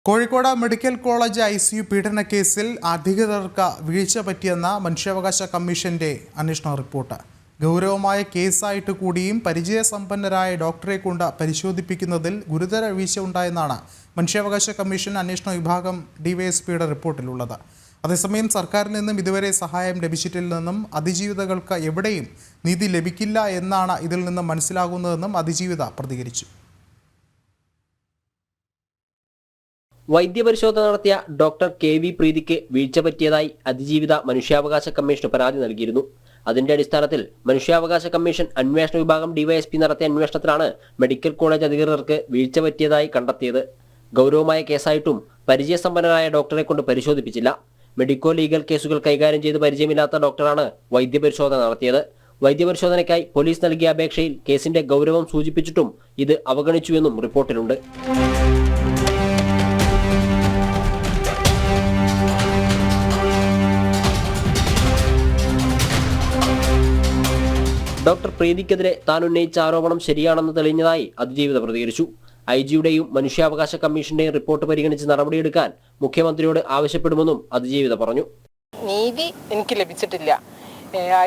Kozhikode medical college ICU പീഡന കേസിൽ അധികൃതർക്ക് വീഴ്ച പറ്റിയെന്ന മനുഷ്യാവകാശ കമ്മീഷന്റെ അന്വേഷണ റിപ്പോർട്ട്. ഗൗരവമായ കേസായിട്ട് കൂടിയും പരിചയസമ്പന്നരായ ഡോക്ടറെ കൊണ്ട് പരിശോധിപ്പിക്കുന്നതിൽ ഗുരുതര വീഴ്ച ഉണ്ടായെന്നാണ് മനുഷ്യാവകാശ കമ്മീഷൻ അന്വേഷണ വിഭാഗം DYSPയുടെ റിപ്പോർട്ടിലുള്ളത്. അതേസമയം സർക്കാരിൽ നിന്നും ഇതുവരെ സഹായം ലഭിച്ചിട്ടില്ലെന്നും അതിജീവിതകൾക്ക് എവിടെയും നീതി ലഭിക്കില്ല എന്നാണ് ഇതിൽ നിന്നും മനസ്സിലാകുന്നതെന്നും അതിജീവിത പ്രതികരിച്ചു. വൈദ്യപരിശോധന നടത്തിയ ഡോക്ടർ KV പ്രീതിക്ക് വീഴ്ച പറ്റിയതായി അതിജീവിത മനുഷ്യാവകാശ കമ്മീഷന് പരാതി നൽകിയിരുന്നു. അതിന്റെ അടിസ്ഥാനത്തിൽ മനുഷ്യാവകാശ കമ്മീഷൻ അന്വേഷണ വിഭാഗം DYSP നടത്തിയ അന്വേഷണത്തിലാണ് മെഡിക്കൽ കോളേജ് അധികൃതർക്ക് വീഴ്ച പറ്റിയതായി കണ്ടെത്തിയത്. ഗൗരവമായ കേസായിട്ടും പരിചയസമ്പന്നരായ ഡോക്ടറെ കൊണ്ട് പരിശോധിപ്പിച്ചില്ല. മെഡിക്കോ ലീഗൽ കേസുകൾ കൈകാര്യം ചെയ്ത് പരിചയമില്ലാത്ത ഡോക്ടറാണ് വൈദ്യപരിശോധന നടത്തിയത്. വൈദ്യപരിശോധനയ്ക്കായി പോലീസ് നൽകിയ അപേക്ഷയിൽ കേസിന്റെ ഗൗരവം സൂചിപ്പിച്ചിട്ടും ഇത് അവഗണിച്ചുവെന്നും റിപ്പോർട്ടിലുണ്ട്. ഡോക്ടർ പ്രീതിക്കെതിരെ താൻ ഉന്നയിച്ച ആരോപണം ശരിയാണെന്ന് തെളിഞ്ഞതായി അതിജീവിത പ്രതികരിച്ചു. IG-യുടെയും മനുഷ്യാവകാശ കമ്മീഷന്റെയും റിപ്പോർട്ട് പരിഗണിച്ച് നടപടിയെടുക്കാൻ മുഖ്യമന്ത്രിയോട് ആവശ്യപ്പെടുമെന്നും അതിജീവിത പറഞ്ഞു. നീതി എനിക്ക് ലഭിച്ചിട്ടില്ല.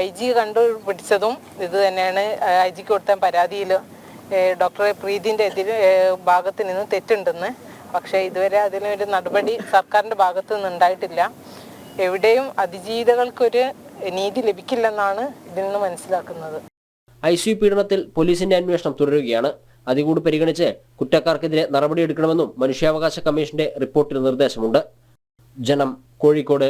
IG കണ്ടുപിടിച്ചതും ഇത് തന്നെയാണ്. IG-ക്ക് കൊടുത്ത പരാതിയിൽ ഡോക്ടർ പ്രീതിന്റെ ഭാഗത്ത് നിന്ന് തെറ്റുണ്ടെന്ന്. പക്ഷേ ഇതുവരെ അതിനൊരു നടപടി സർക്കാരിന്റെ ഭാഗത്തു നിന്ന് ഉണ്ടായിട്ടില്ല. എവിടെയും അതിജീവിതകൾക്കൊരു നീതി ലഭിക്കില്ലെന്നാണ് ഇതിൽ നിന്ന് മനസ്സിലാക്കുന്നത്. ICU പീഡനത്തിൽ പോലീസിന്റെ അന്വേഷണം തുടരുകയാണ്. അതുകൂടി പരിഗണിച്ച് കുറ്റക്കാർക്കെതിരെ നടപടിയെടുക്കണമെന്നും മനുഷ്യാവകാശ കമ്മീഷന്റെ റിപ്പോർട്ടിൽ നിർദ്ദേശമുണ്ട്. ജനം, കോഴിക്കോട്.